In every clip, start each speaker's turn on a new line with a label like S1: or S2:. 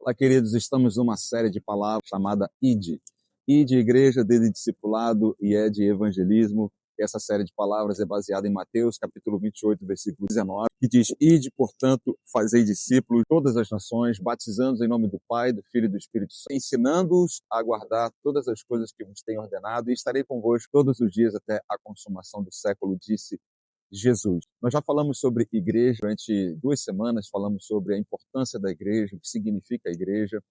S1: Olá, queridos, estamos numa série de palavras chamada ID. ID, igreja, D de discipulado e E de evangelismo. Essa série de palavras é baseada em Mateus, capítulo 28, versículo 19, que diz: Ide, portanto, fazei discípulos de todas as nações, batizando-os em nome do Pai, do Filho e do Espírito Santo, ensinando-os a guardar todas as coisas que vos tenho ordenado, e estarei convosco todos os dias até a consumação do século, disse Jesus. Nós já falamos sobre igreja durante 2 semanas, falamos sobre a importância da igreja, o que significa a igreja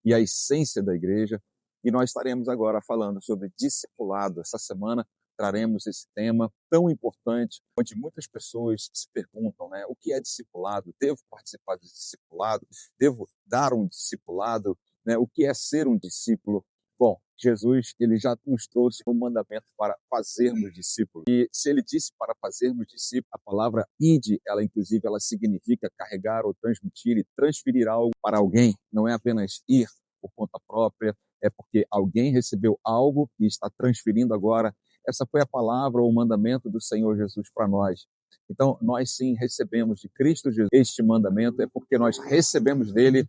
S1: e a essência da igreja, e nós estaremos agora falando sobre discipulado. Essa semana traremos esse tema tão importante, onde muitas pessoas se perguntam, né, o que é discipulado? Devo participar de discipulado? Devo dar um discipulado? Né? O que é ser um discípulo? Bom, Jesus, ele já nos trouxe um mandamento para fazermos discípulos. E se ele disse para fazermos discípulos, a palavra ide, ela inclusive, ela significa carregar ou transmitir e transferir algo para alguém. Não é apenas ir por conta própria, é porque alguém recebeu algo e está transferindo agora. Essa foi a palavra ou o mandamento do Senhor Jesus para nós. Então, nós sim recebemos de Cristo Jesus este mandamento, é porque nós recebemos dele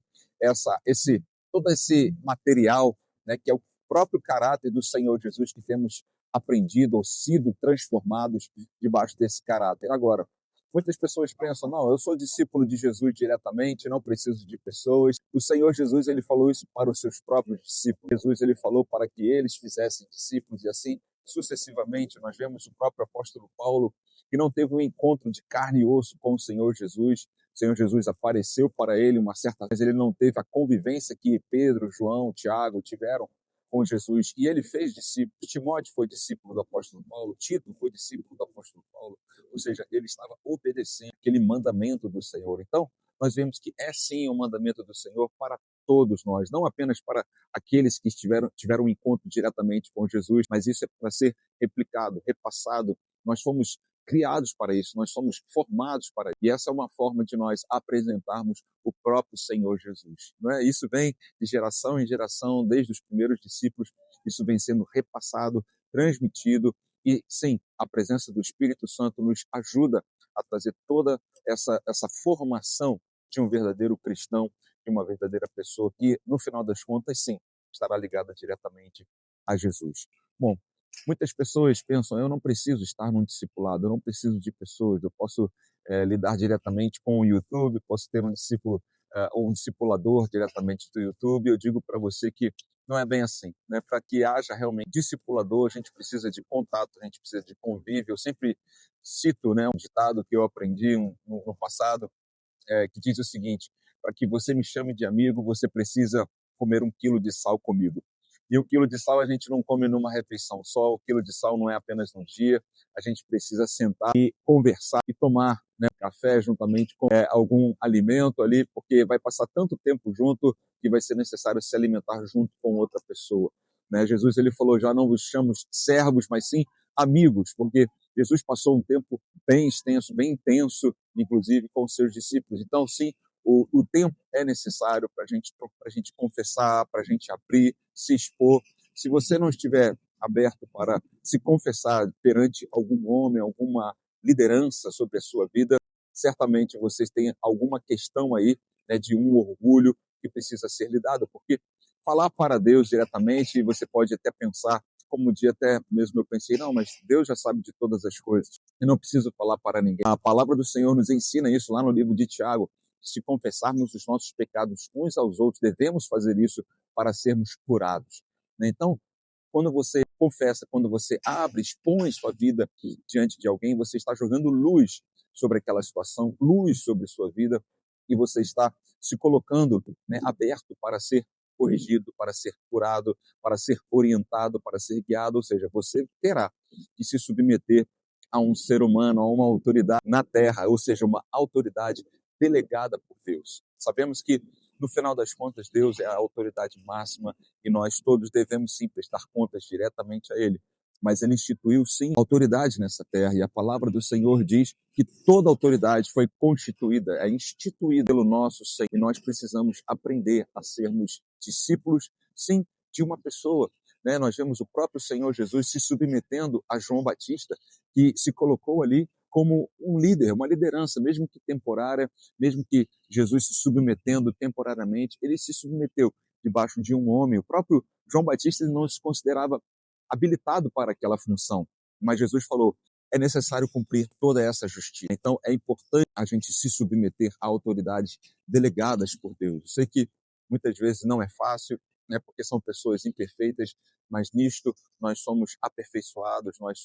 S1: todo esse material, né, que é o próprio caráter do Senhor Jesus, que temos aprendido ou sido transformados debaixo desse caráter. Agora, muitas pessoas pensam, não, eu sou discípulo de Jesus diretamente, não preciso de pessoas. O Senhor Jesus, ele falou isso para os seus próprios discípulos. Jesus, ele falou para que eles fizessem discípulos, e assim sucessivamente. Nós vemos o próprio apóstolo Paulo, que não teve um encontro de carne e osso com o Senhor Jesus. O Senhor Jesus apareceu para ele uma certa vez, ele não teve a convivência que Pedro, João, Tiago tiveram com Jesus, e ele fez discípulos. Timóteo foi discípulo do apóstolo Paulo, Tito foi discípulo do apóstolo Paulo, ou seja, ele estava obedecendo aquele mandamento do Senhor. Então, nós vemos que é sim um mandamento do Senhor para todos nós, não apenas para aqueles que tiveram um encontro diretamente com Jesus, mas isso é para ser replicado, repassado. Nós fomos criados para isso, nós somos formados para isso. E essa é uma forma de nós apresentarmos o próprio Senhor Jesus. Não é? Isso vem de geração em geração, desde os primeiros discípulos, isso vem sendo repassado, transmitido, e sim, a presença do Espírito Santo nos ajuda a trazer toda essa formação de um verdadeiro cristão, de uma verdadeira pessoa que, no final das contas, sim, estará ligada diretamente a Jesus. Bom, muitas pessoas pensam, eu não preciso estar num discipulado, eu não preciso de pessoas, eu posso lidar diretamente com o YouTube, posso ter um discípulo ou um discipulador diretamente do YouTube. Eu digo para você que não é bem assim, né? Para que haja realmente discipulador, a gente precisa de contato, a gente precisa de convívio. Eu sempre cito, né, um ditado que eu aprendi no passado, que diz o seguinte: para que você me chame de amigo, você precisa comer 1 quilo de sal comigo. E 1 quilo de sal a gente não come numa refeição só, 1 quilo de sal não é apenas num dia, a gente precisa sentar e conversar e tomar, né, café juntamente com algum alimento ali, porque vai passar tanto tempo junto que vai ser necessário se alimentar junto com outra pessoa. Né? Jesus, ele falou, já não vos chamo servos, mas sim amigos, porque Jesus passou um tempo bem extenso, bem intenso, inclusive com os seus discípulos. Então, sim, o tempo é necessário para a gente confessar, para a gente abrir, se expor. Se você não estiver aberto para se confessar perante algum homem, alguma liderança sobre a sua vida, certamente vocês têm alguma questão aí, né, de um orgulho que precisa ser lidado, porque falar para Deus diretamente, você pode até pensar, como um dia até mesmo eu pensei, não, mas Deus já sabe de todas as coisas, eu não preciso falar para ninguém. A palavra do Senhor nos ensina isso lá no livro de Tiago, que se confessarmos os nossos pecados uns aos outros, devemos fazer isso para sermos curados. Então, quando você confessa, quando você abre, expõe sua vida diante de alguém, você está jogando luz sobre aquela situação, luz sobre sua vida, e você está se colocando, né, aberto para ser corrigido, para ser curado, para ser orientado, para ser guiado, ou seja, você terá que se submeter a um ser humano, a uma autoridade na terra, ou seja, uma autoridade delegada por Deus. Sabemos que, no final das contas, Deus é a autoridade máxima e nós todos devemos sim prestar contas diretamente a Ele. Mas Ele instituiu sim autoridade nessa terra, e a palavra do Senhor diz que toda autoridade foi constituída, é instituída pelo nosso Senhor, e nós precisamos aprender a sermos discípulos, sim, de uma pessoa. Nós vemos o próprio Senhor Jesus se submetendo a João Batista, que se colocou ali como um líder, uma liderança, mesmo que temporária, mesmo que Jesus se submetendo temporariamente, ele se submeteu debaixo de um homem. O próprio João Batista ele não se considerava habilitado para aquela função, mas Jesus falou: é necessário cumprir toda essa justiça. Então, é importante a gente se submeter a autoridades delegadas por Deus. Eu sei que muitas vezes não é fácil, né, porque são pessoas imperfeitas, mas nisto nós somos aperfeiçoados, nós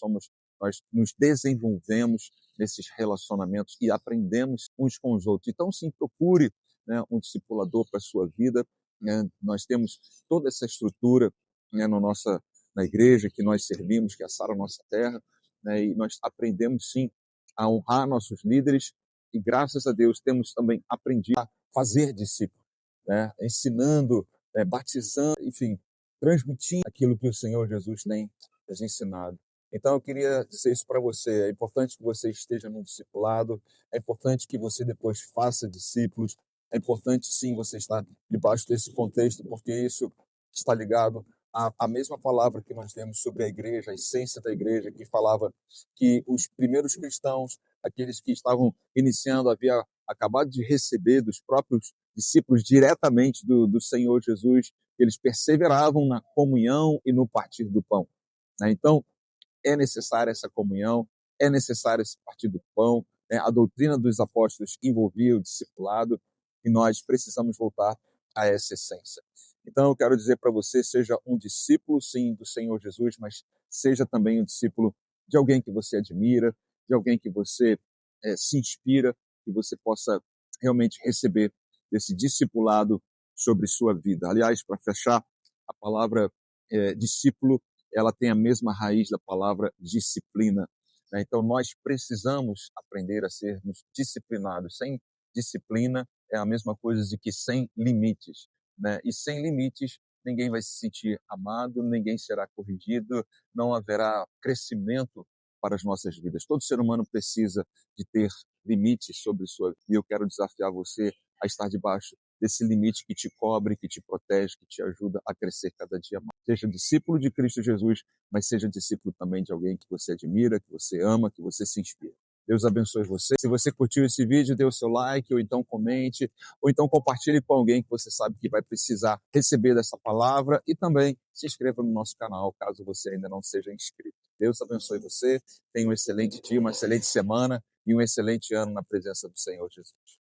S1: nos desenvolvemos nesses relacionamentos e aprendemos uns com os outros. Então, sim, procure, né, um discipulador para a sua vida. Né? Nós temos toda essa estrutura, né, na igreja que nós servimos, que é a Sara Nossa Terra, né, e nós aprendemos, sim, a honrar nossos líderes e, graças a Deus, temos também aprendido a fazer discípulos, né, ensinando, batizando, enfim, transmitindo aquilo que o Senhor Jesus tem nos ensinado. Então, eu queria dizer isso para você. É importante que você esteja no discipulado, é importante que você depois faça discípulos, é importante, sim, você estar debaixo desse contexto, porque isso está ligado à mesma palavra que nós temos sobre a igreja, a essência da igreja, que falava que os primeiros cristãos, aqueles que estavam iniciando, havia acabado de receber dos próprios discípulos diretamente do Senhor Jesus, eles perseveravam na comunhão e no partir do pão. Né? Então, é necessária essa comunhão, é necessário esse partir do pão, né? A doutrina dos apóstolos envolvia o discipulado e nós precisamos voltar a essa essência. Então, eu quero dizer para você, seja um discípulo, sim, do Senhor Jesus, mas seja também um discípulo de alguém que você admira, de alguém que você se inspira, que você possa realmente receber desse discipulado sobre sua vida. Aliás, para fechar, a palavra discípulo, ela tem a mesma raiz da palavra disciplina. Né? Então, nós precisamos aprender a sermos disciplinados. Sem disciplina é a mesma coisa de que sem limites. Né? E sem limites, ninguém vai se sentir amado, ninguém será corrigido, não haverá crescimento para as nossas vidas. Todo ser humano precisa de ter limites sobre sua vida. E eu quero desafiar você a estar debaixo desse limite que te cobre, que te protege, que te ajuda a crescer cada dia mais. Seja discípulo de Cristo Jesus, mas seja discípulo também de alguém que você admira, que você ama, que você se inspira. Deus abençoe você. Se você curtiu esse vídeo, dê o seu like, ou então comente, ou então compartilhe com alguém que você sabe que vai precisar receber dessa palavra e também se inscreva no nosso canal, caso você ainda não seja inscrito. Deus abençoe você, tenha um excelente dia, uma excelente semana e um excelente ano na presença do Senhor Jesus.